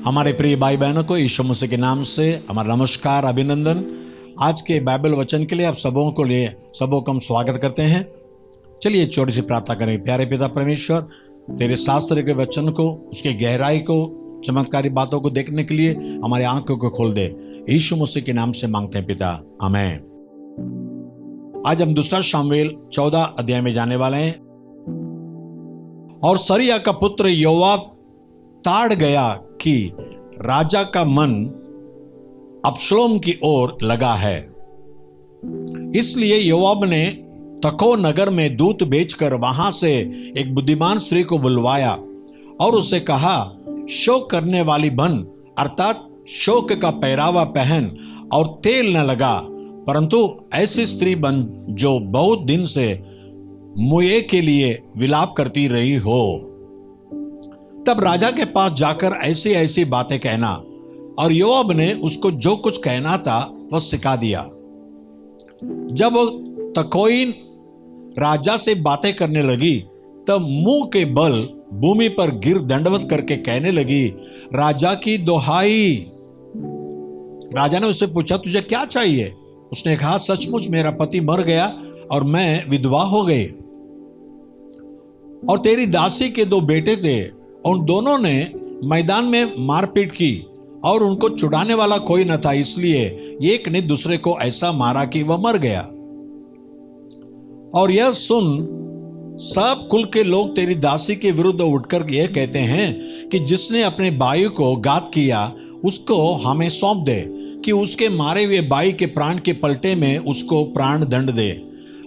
हमारे प्रिय भाई बहनों को यीशु मसीह के नाम से हमारा नमस्कार, अभिनंदन। आज के बाइबल वचन के लिए आप सबों को हम स्वागत करते हैं। चलिए छोटी सी प्रार्थना करें। प्यारे पिता परमेश्वर, तेरे शास्त्र के वचन को, उसकी गहराई को, चमत्कारी बातों को देखने के लिए हमारी आंखों को खोल दे। यीशु मसीह के नाम से मांगते हैं पिता, आमीन। आज हम दूसरा शमूएल 14 अध्याय में जाने वाले हैं। और सरिया का पुत्र योआब ताड़ गया कि राजा का मन अबशालोम की ओर लगा है। इसलिए योआब ने तको नगर में दूत भेजकर वहां से एक बुद्धिमान स्त्री को बुलवाया और उससे कहा, शोक करने वाली बन, अर्थात शोक का पहरावा पहन और तेल न लगा, परंतु ऐसी स्त्री बन जो बहुत दिन से मुए के लिए विलाप करती रही हो। तब राजा के पास जाकर ऐसी ऐसी बातें कहना, और योआब ने उसको जो कुछ कहना था वह सिखा दिया। जब वो तकोइन राजा से बातें करने लगी तब मुंह के बल भूमि पर गिर दंडवत करके कहने लगी, राजा की दोहाई। राजा ने उससे पूछा, तुझे क्या चाहिए? उसने कहा, सचमुच मेरा पति मर गया और मैं विधवा हो गई, और तेरी दासी के 2 बेटे थे, उन दोनों ने मैदान में मारपीट की और उनको छुड़ाने वाला कोई न था, इसलिए एक ने दूसरे को ऐसा मारा कि वह मर गया। और यह सुन सब कुल के लोग तेरी दासी के विरुद्ध उठकर यह कहते हैं कि जिसने अपने भाई को घात किया उसको हमें सौंप दे, कि उसके मारे हुए भाई के प्राण के पलटे में उसको प्राण दंड दे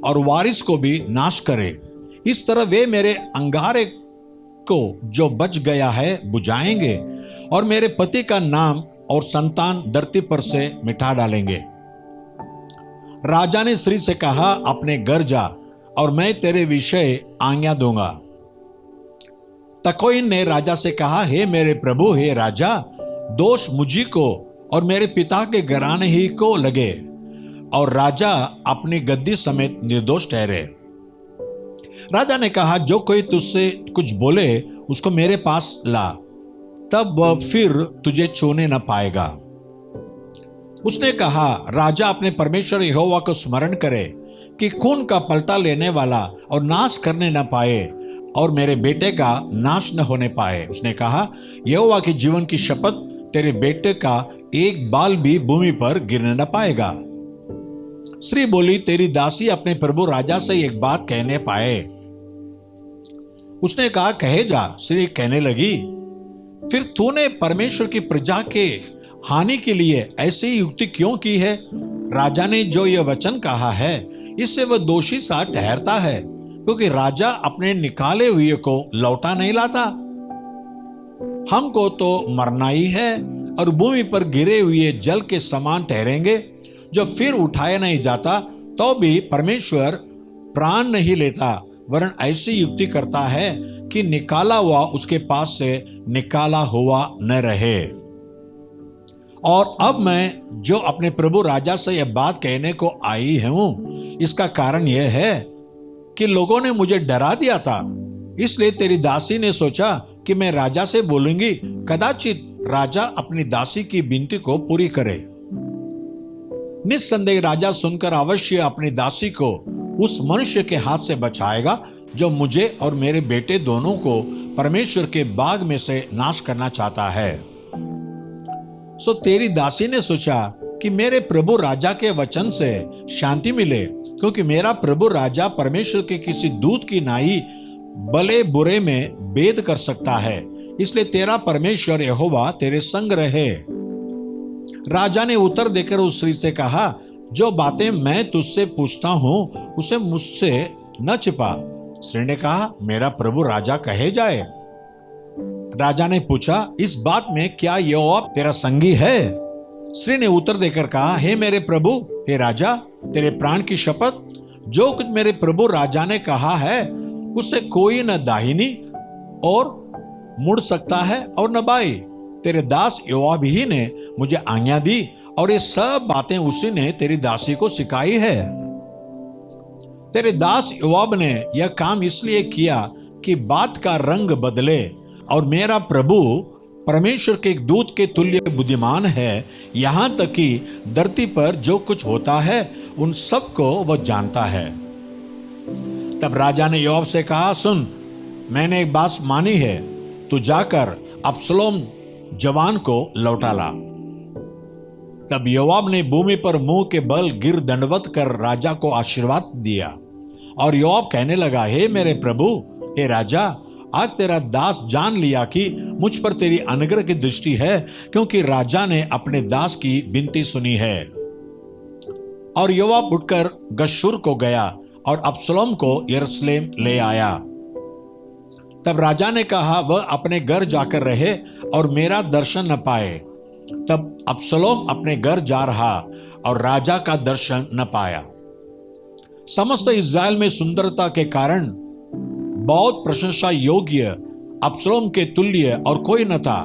और वारिस को भी नाश करे। इस तरह वे मेरे अंगारे को जो बच गया है बुझाएंगे और मेरे पति का नाम और संतान धरती पर से मिटा डालेंगे। राजा ने स्त्री से कहा, अपने घर जा और मैं तेरे विषय आज्ञा दूंगा। तकोइन ने राजा से कहा, हे मेरे प्रभु, हे राजा, दोष मुझी को और मेरे पिता के घराने ही को लगे, और राजा अपनी गद्दी समेत निर्दोष ठहरे। राजा ने कहा, जो कोई तुझसे कुछ बोले उसको मेरे पास ला, तब वह फिर तुझे छूने न पाएगा। उसने कहा, राजा अपने परमेश्वर यहोवा को स्मरण करे कि खून का पलटा लेने वाला और नाश करने न पाए और मेरे बेटे का नाश न होने पाए। उसने कहा, यहोवा के जीवन की शपथ, तेरे बेटे का एक बाल भी भूमि पर गिरने न पाएगा। स्त्री बोली, तेरी दासी अपने प्रभु राजा से एक बात कहने पाए। उसने कहा, कहे जा। स्त्री कहने लगी, फिर तूने परमेश्वर की प्रजा के हानि के लिए ऐसी युक्ति क्यों की है? राजा ने जो यह वचन कहा है इससे वह दोषी सा ठहरता है, क्योंकि राजा अपने निकाले हुए को लौटा नहीं लाता। हमको तो मरना ही है और भूमि पर गिरे हुए जल के समान ठहरेंगे, जो फिर उठाया नहीं जाता तो भी परमेश्वर प्राण नहीं लेता, वरन ऐसी युक्ति करता है कि निकाला हुआ उसके पास से निकाला हुआ न रहे। और अब मैं जो अपने प्रभु राजा से यह बात कहने को आई हूं, इसका कारण यह है कि लोगों ने मुझे डरा दिया था। इसलिए तेरी दासी ने सोचा कि मैं राजा से बोलूंगी, कदाचित राजा अपनी दासी की विनती को पूरी करे। निस्संदेह राजा सुनकर अवश्य अपनी दासी को उस मनुष्य के हाथ से बचाएगा जो मुझे और मेरे बेटे दोनों को परमेश्वर के बाग में से नाश करना चाहता है। सो तेरी दासी ने सोचा कि मेरे प्रभु राजा के वचन से शांति मिले, क्योंकि मेरा प्रभु राजा परमेश्वर के किसी दूत की नाई भले बुरे में भेद कर सकता है। इसलिए तेरा परमेश्वर यहोवा तेरे संग रहे। राजा ने उत्तर देकर उस स्त्री से कहा, जो बातें मैं तुझसे पूछता हूं उसे मुझसे न छिपा। स्त्री ने कहा, मेरा प्रभु राजा कहे जाए। राजा ने पूछा, इस बात में क्या योआब तेरा संगी है? स्त्री ने उत्तर देकर कहा, हे मेरे प्रभु, हे राजा, तेरे प्राण की शपथ, जो कुछ मेरे प्रभु राजा ने कहा है उससे कोई न दाहिनी और मुड़ सकता है और न बाई। तेरे दास योआब ही ने मुझे आज्ञा दी और ये सब बातें उसी ने तेरी दासी को सिखाई है। तेरे दास योआब ने यह काम इसलिए किया कि बात का रंग बदले और मेरा प्रभु परमेश्वर के एक दूत के तुल्य बुद्धिमान है, यहां तक कि धरती पर जो कुछ होता है उन सब को वह जानता है। तब राजा ने योआब से कहा, सुन, मैंने एक बात मानी है, तू जाकर अबसलोम जवान को लौटा ला। तब योआब ने भूमि पर मुंह के बल गिर दंडवत कर राजा को आशीर्वाद दिया और योआब कहने लगा, हे मेरे प्रभु, हे राजा, आज तेरा दास जान लिया कि मुझ पर तेरी अनुग्रह की दृष्टि है, क्योंकि राजा ने अपने दास की विनती सुनी है। और योआब उठकर गशूर को गया और अबसलोम को यरूशलेम ले आया। तब राजा ने कहा, वह अपने घर जाकर रहे और मेरा दर्शन न पाए। तब अबसलोम अपने घर जा रहा और राजा का दर्शन न पाया। समस्त इस्राएल में सुंदरता के कारण बहुत प्रशंसा योग्य अबसलोम के तुल्य और कोई न था,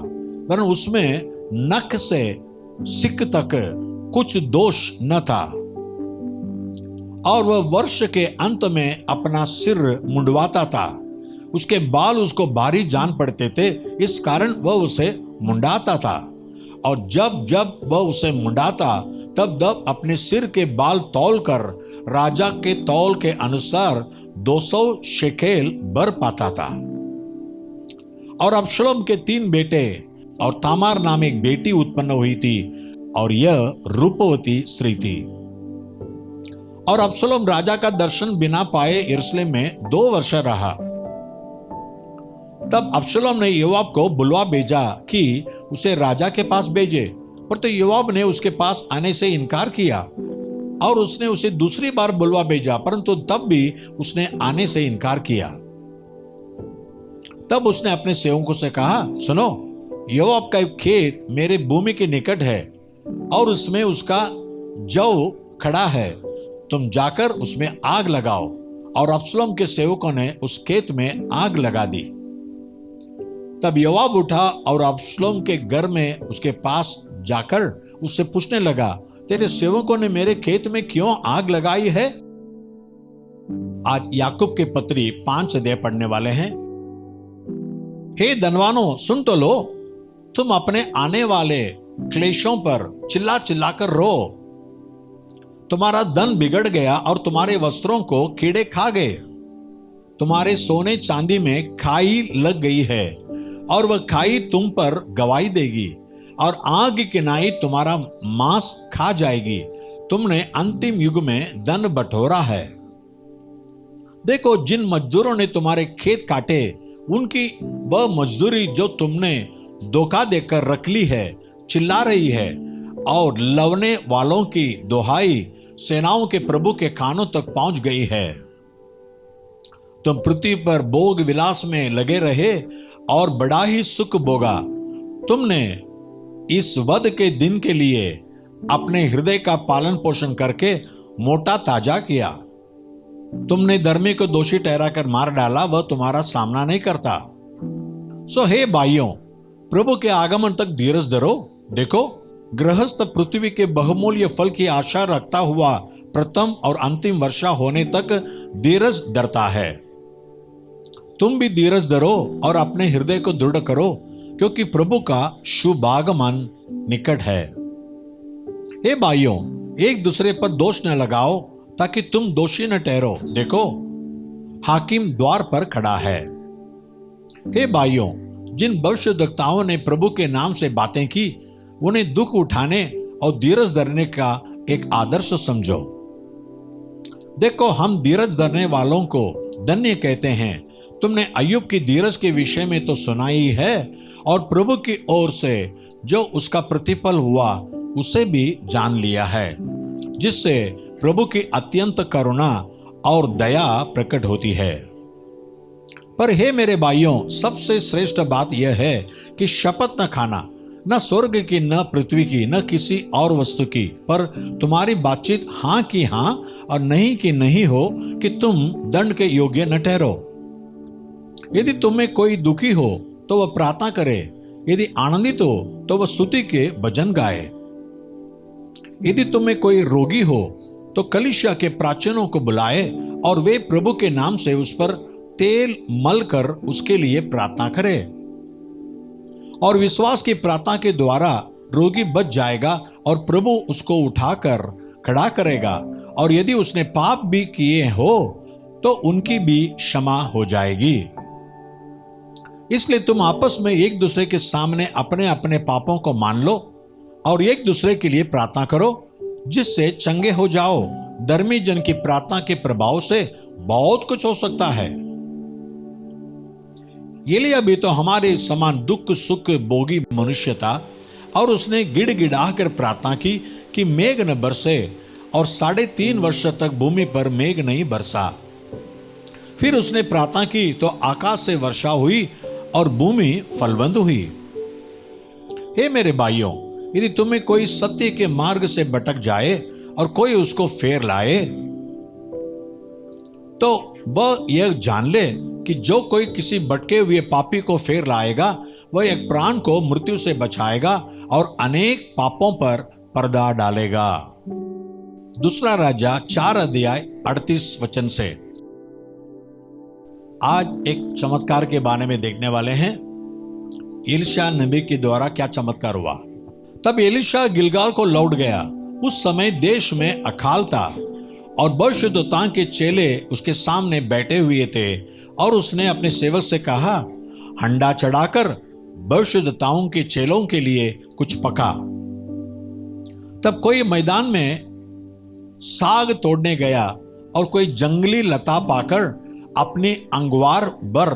वरन उसमें नख से सिक तक कुछ दोष न था। और वह वर्ष के अंत में अपना सिर मुंडवाता था। उसके बाल उसको भारी जान पड़ते थे, इस कारण वह उसे मुंडाता था। और जब जब वह उसे मुंडाता तब तब अपने सिर के बाल तौल कर राजा के तौल के अनुसार 200 शेकेल बर पाता था। और अबसलोम के 3 बेटे और तामार नाम एक बेटी उत्पन्न हुई थी, और यह रूपवती स्त्री थी। और अबसलोम राजा का दर्शन बिना पाए यरूशलेम में 2 वर्ष रहा। तब अबसलोम ने योआब को बुलवा भेजा कि उसे राजा के पास भेजे, पर तो योआब ने उसके पास आने से इनकार किया। और उसने उसे दूसरी बार बुलवा भेजा, परंतु तब भी उसने आने से इनकार किया। तब उसने अपने सेवकों से कहा, सुनो, योआब का एक खेत मेरे भूमि के निकट है और उसमें उसका जौ खड़ा है, तुम जाकर उसमें आग लगाओ। और अबसलोम के सेवकों ने उस खेत में आग लगा दी। तब योआब उठा और अबसलोम के घर में उसके पास जाकर उससे पूछने लगा, तेरे सेवकों ने मेरे खेत में क्यों आग लगाई है? आज याकूब के पत्री 5 अध्याय पढ़ने वाले हैं। हे धनवानों, सुन तो लो, तुम अपने आने वाले क्लेशों पर चिल्ला चिल्लाकर रो। तुम्हारा धन बिगड़ गया और तुम्हारे वस्त्रों को कीड़े खा गए। तुम्हारे सोने चांदी में खाई लग गई है और वह खाई तुम पर गवाही देगी, और आग की किनाई तुम्हारा मांस खा जाएगी। तुमने अंतिम युग में धन बटोरा है। देखो, जिन मजदूरों ने तुम्हारे खेत काटे, उनकी वह मजदूरी जो तुमने धोखा देकर रख ली है चिल्ला रही है, और लवने वालों की दोहाई सेनाओं के प्रभु के कानों तक पहुंच गई है। तुम पृथ्वी पर भोग विलास में लगे रहे और बड़ा ही सुख भोगा। तुमने इस वध के दिन के लिए अपने हृदय का पालन पोषण करके मोटा ताजा किया। तुमने धर्मी को दोषी ठहराकर मार डाला, वह तुम्हारा सामना नहीं करता। सो हे भाइयों, प्रभु के आगमन तक धीरज धरो। देखो, गृहस्थ पृथ्वी के बहुमूल्य फल की आशा रखता हुआ प्रथम और अंतिम वर्षा होने तक धीरज धरता है। तुम भी धीरज धरो और अपने हृदय को दृढ़ करो, क्योंकि प्रभु का शुभ आगमन निकट है। हे भाइयों, एक दूसरे पर दोष न लगाओ ताकि तुम दोषी न ठहरो। देखो, हाकिम द्वार पर खड़ा है। हे भाइयों, जिन भविष्यद्वक्ताओं ने प्रभु के नाम से बातें की, उन्हें दुख उठाने और धीरज धरने का एक आदर्श समझो। देखो, हम धीरज धरने वालों को धन्य कहते हैं। तुमने अय्यूब की धीरज के विषय में तो सुना ही है, और प्रभु की ओर से जो उसका प्रतिफल हुआ उसे भी जान लिया है, जिससे प्रभु की अत्यंत करुणा और दया प्रकट होती है। पर हे मेरे भाइयों, सबसे श्रेष्ठ बात यह है कि शपथ न खाना, न स्वर्ग की, न पृथ्वी की, न किसी और वस्तु की, पर तुम्हारी बातचीत हाँ की हाँ और नहीं की नहीं हो, कि तुम दंड के योग्य न ठहरो। यदि तुम्हें कोई दुखी हो तो वह प्रार्थना करे, यदि आनंदित हो तो वह स्तुति के भजन गाए। यदि तुम्हें कोई रोगी हो तो कलीसिया के प्राचीनों को बुलाए और वे प्रभु के नाम से उस पर तेल मल कर उसके लिए प्रार्थना करे। और विश्वास की प्रार्थना के द्वारा रोगी बच जाएगा और प्रभु उसको उठाकर खड़ा करेगा, और यदि उसने पाप भी किए हो तो उनकी भी क्षमा हो जाएगी। इसलिए तुम आपस में एक दूसरे के सामने अपने अपने पापों को मान लो और एक दूसरे के लिए प्रार्थना करो, जिससे चंगे हो जाओ। धर्मी जन की प्रार्थना के प्रभाव से बहुत कुछ हो सकता है। एलिय्याह भी तो हमारे समान दुख सुख भोगी मनुष्य था, और उसने गिड़गिड़ा कर प्रार्थना की कि मेघ न बरसे, और 3.5 वर्ष तक भूमि पर मेघ नहीं बरसा। फिर उसने प्रार्थना की तो आकाश से वर्षा हुई और भूमि फलवंत हुई। हे मेरे भाइयों, यदि तुम्हें कोई सत्य के मार्ग से भटक जाए और कोई उसको फेर लाए, तो वह यह जान ले कि जो कोई किसी भटके हुए पापी को फेर लाएगा, वह एक प्राण को मृत्यु से बचाएगा और अनेक पापों पर पर्दा डालेगा। दूसरा राजा 4 अध्याय 38 वचन से। आज एक चमत्कार के बारे में देखने वाले हैं। एलीशा नबी के द्वारा क्या चमत्कार हुआ। तब एलीशा गिलगाल को लौट गया। उस समय देश में अकाल था और भविष्यद्वक्ताओं के चेले उसके सामने बैठे हुए थे, और उसने अपने सेवक से कहा, हंडा चढ़ाकर भविष्यद्वक्ताओं के चेलों के लिए कुछ पका। तब कोई मैदान में साग तोड़ने गया और कोई जंगली लता पाकर अपनी अंगवार बर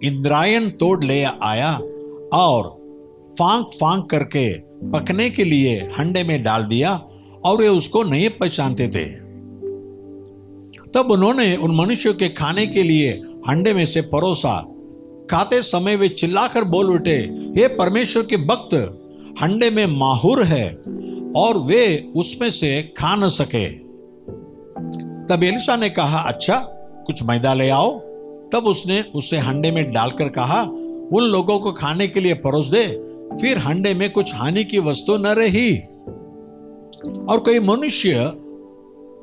इंद्रायण तोड़ ले आया और फांक फांक करके पकने के लिए हंडे में डाल दिया, और वे उसको नहीं पहचानते थे। तब उन्होंने उन मनुष्यों के खाने के लिए हंडे में से परोसा। खाते समय वे चिल्लाकर बोल उठे, हे परमेश्वर के भक्त, हंडे में माहुर है और वे उसमें से खा न सके। तब एलीशा ने कहा, अच्छा, कुछ मैदा ले आओ। तब उसने उसे हंडे में डालकर कहा, उन लोगों को खाने के लिए परोस दे। फिर हंडे में कुछ हानि की वस्तु न रही। और कोई मनुष्य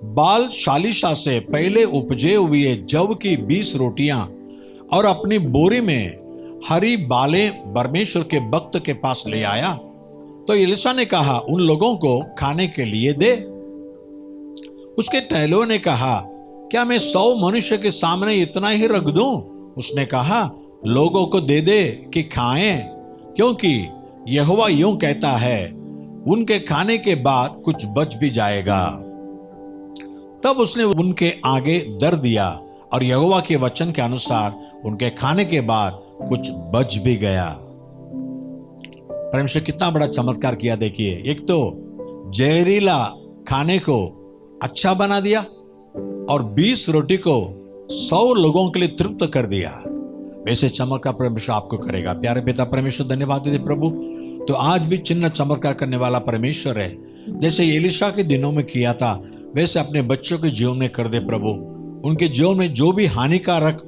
बाल शालीशा से पहले उपजे हुए जव की 20 रोटियां और अपनी बोरी में हरी बालें परमेश्वर के भक्त के पास ले आया। तो एलीशा ने कहा, उन लोगों को खाने के लिए दे। उसके टहलों ने कहा, क्या मैं 100 मनुष्य के सामने इतना ही रख दूं? उसने कहा, लोगों को दे दे कि खाएं, क्योंकि यहोवा यूं कहता है, उनके खाने के बाद कुछ बच भी जाएगा। तब उसने उनके आगे दर दिया, और यहोवा के वचन के अनुसार उनके खाने के बाद कुछ बच भी गया। परमेश्वर कितना बड़ा चमत्कार किया देखिए। एक तो जहरीला खाने को अच्छा बना दिया और 20 रोटी को 100 लोगों के लिए तृप्त कर दिया। वैसे चमत्कार परमेश्वर आपको करेगा। प्यारे पिता परमेश्वर, धन्यवाद देते प्रभु। तो आज भी चिन्ह चमत्कार करने वाला परमेश्वर है। जैसे एलीशा के दिनों में किया था, वैसे अपने बच्चों के जीवन में कर दे प्रभु। उनके जीवन में जो भी हानिकारक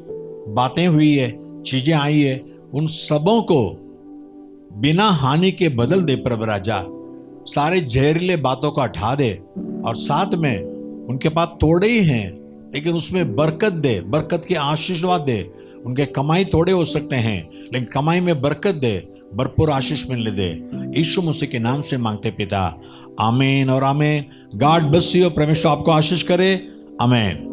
बातें हुई है, चीजें आई है, उन सबों को बिना हानि के बदल दे प्रभु राजा। सारे जहरीले बातों को हटा दे, और साथ में उनके पास थोड़े ही हैं, लेकिन उसमें बरकत दे, बरकत के आशीर्वाद दे। उनके कमाई थोड़े हो सकते हैं, लेकिन कमाई में बरकत दे, भरपूर आशीष मिलने दे। यीशु मसीह के नाम से मांगते पिता, आमीन और आमीन। God bless you. परमेश्वर आपको आशीष करे। आमीन।